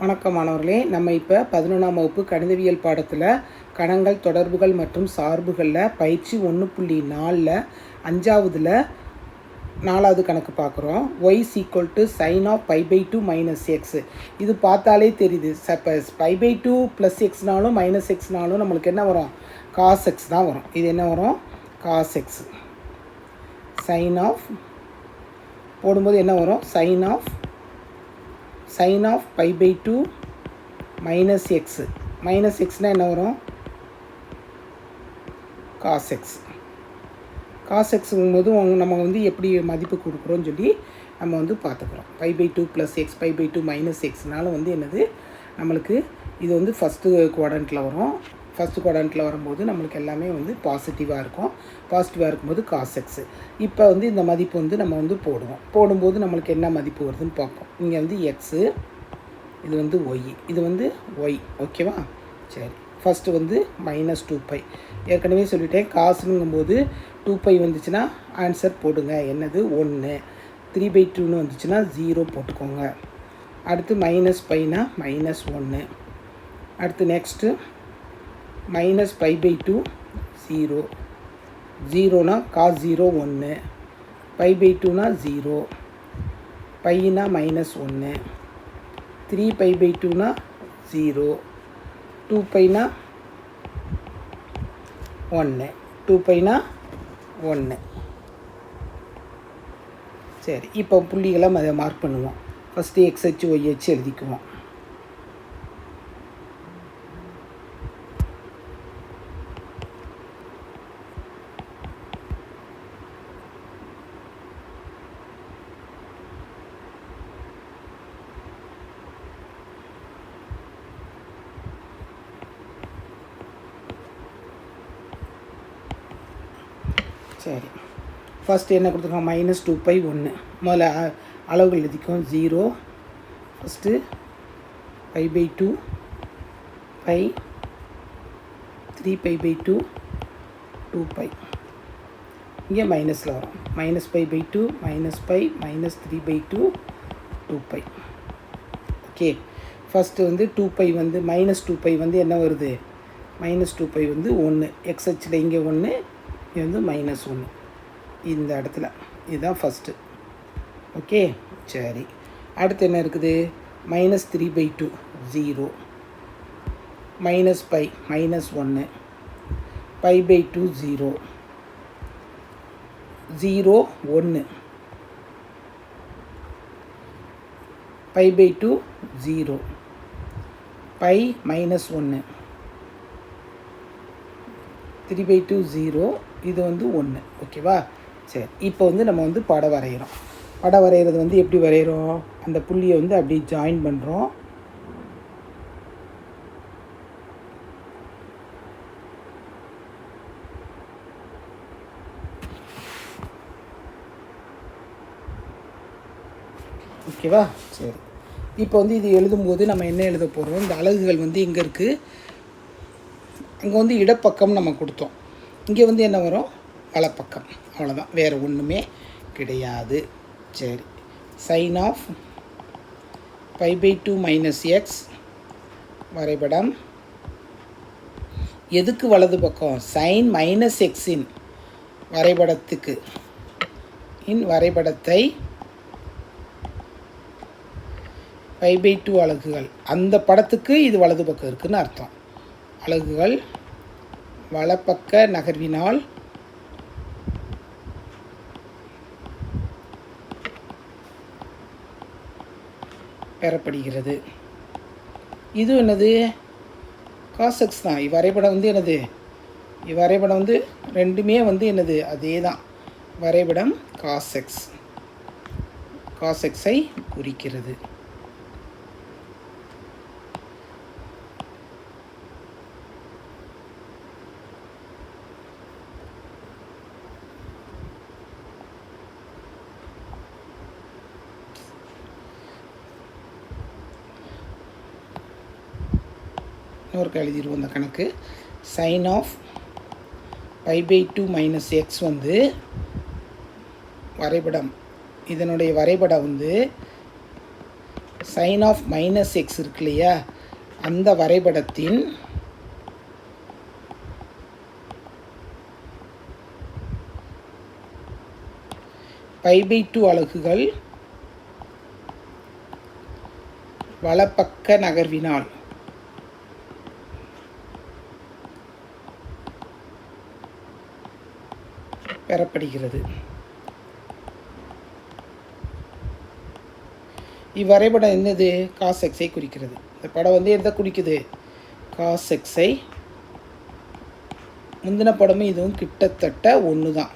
வணக்கம் மாணவர்களே, நம்ம இப்போ 11ஆம் வகுப்பு கணிதவியல் பாடத்தில் கணங்கள், தொடர்புகள் மற்றும் சார்புகளில் பயிற்சி 1.4ல் 5வதுல 4வது கணக்கு பார்க்குறோம். y = sin of π/2 minus x. இது பார்த்தாலே தெரியுது. π/2 ப்ளஸ் எக்ஸ்னாலும் மைனஸ் எக்ஸ்னாலும் நம்மளுக்கு என்ன வரும்? cos x தான் வரும். இது என்ன வரும்? cos x. sin of போடும்போது என்ன வரும்? sin of π/2 minus x. Minus எக்ஸ்னால் என்ன வரும்? cos x. cos xங்கும்போது நம்ம எப்படி மதிப்பு கொடுக்குறோன்னு சொல்லி நம்ம பார்த்துக்குறோம். π/2 ப்ளஸ் எக்ஸ் π/2 மைனஸ் எக்ஸ்னாலும் என்னது நம்மளுக்கு இது ஃபஸ்ட்டு குவாட்ரண்ட்டில் வரும். ஃபஸ்ட்டு குவாட்ரண்ட்டில் வரும்போது நம்மளுக்கு எல்லாமே பாசிட்டிவாக இருக்கும். பாசிட்டிவாக இருக்கும்போது cos x. இப்போ இந்த மதிப்பு நம்ம போடுவோம். போடும்போது நம்மளுக்கு என்ன மதிப்பு வருதுன்னு பார்ப்போம். இங்கே எக்ஸு, இது ஒய், இது ஒய். ஓகேவா? சரி, ஃபஸ்ட்டு மைனஸ் 2π. ஏற்கனவே சொல்லிட்டேன், காசுங்கும்போது 2π வந்துச்சுன்னா ஆன்சர் போடுங்க. என்னது? 1. 3/2ன்னு வந்துச்சுன்னா 0 போட்டுக்கோங்க. அடுத்து மைனஸ் பைனா மைனஸ் 1. அடுத்து நெக்ஸ்ட்டு மைனஸ் π/2 0. 0னா cos 0 1. π/2னா 0. பைனா மைனஸ் 1. 3π/2னா 0. 2πனா 1. 2πனா 1. சரி, இப்போ புள்ளிகளை அதை மார்க் பண்ணுவோம். ஃபஸ்ட்டு எக்ஸ் அச்சு ஒய் அச்சு எழுதிக்குவோம். சரி, ஃபஸ்ட்டு என்ன கொடுத்துருக்கோம்? மைனஸ் 2π 1. முதல்ல அளவுகள் எழுதிக்கும். 0 ஃபஸ்ட்டு π/2 π 3π/2 2π. இங்கே மைனஸில் வரும். Minus π/2 minus π minus 3/2 2π. Okay, first 2π minus 2π என்ன வருது? மைனஸ் 2π 1. எக்ஸ் அச்சில் இங்கே 1, இது மைனஸ் 1 இந்த இடத்துல. இதுதான் ஃபஸ்ட்டு. ஓகே, சரி. அடுத்து என்ன இருக்குது? மைனஸ் 3/2 0. Minus π minus 1. π/2 0. 0 1. π/2 0. π மைனஸ் 1. 3/2 0. இது 1. ஓகேவா? சரி, இப்போ நம்ம படம் வரைகிறோம். படம் வரைகிறது எப்படி வரைகிறோம்? அந்த புள்ளியை அப்படியே ஜாயின் பண்ணுறோம். ஓகேவா? சரி, இப்போ இது எழுதும்போது நம்ம என்ன எழுத போகிறோம்? இந்த அலகுகள் எங்கே இருக்குது? அங்கே இடப்பக்கம் நம்ம கொடுத்தோம். இங்கே என்ன வரும்? வலப்பக்கம். அவ்வளோதான், வேறு ஒன்றுமே கிடையாது. சரி, சைன் ஆஃப் π/2 மைனஸ் எக்ஸ் வரைபடம். எதுக்கு வலது பக்கம்? சைன் மைனஸ் எக்ஸின் வரைபடத்துக்கு. வரைபடத்தை π/2 அலகுகள், அந்த படத்துக்கு இது வலது பக்கம் இருக்குதுன்னு அர்த்தம். அலகுகள் வலப்பக்க நகர்வினால் பெறப்படுகிறது. இது என்னது? cos x தான். இவ்வரைபடம் என்னது? இவ்வரைபடம் ரெண்டுமே என்னது? அதே தான். வரைபடம் cos x. cos x-ஐ குறிக்கிறது. இன்னொரு எழுதிடுவோம் இந்த கணக்கு. சைன் ஆஃப் π/2 மைனஸ் எக்ஸ் வரைபடம். இதனுடைய வரைபடம் சைன் ஆஃப் மைனஸ் எக்ஸ் இருக்கு இல்லையா, அந்த வரைபடத்தின் π/2 அலகுகள் வலப்பக்க நகர்வினால் பெறப்படுகிறது. இவ்வரைபடம் என்னது? காஸ் எக்ஸை குறிக்கிறது. இந்த படம் வந்து எதை குறிக்குது? காஸ் எக்ஸை. முந்தின படமும் இதுவும் கிட்டத்தட்ட ஒன்று தான்.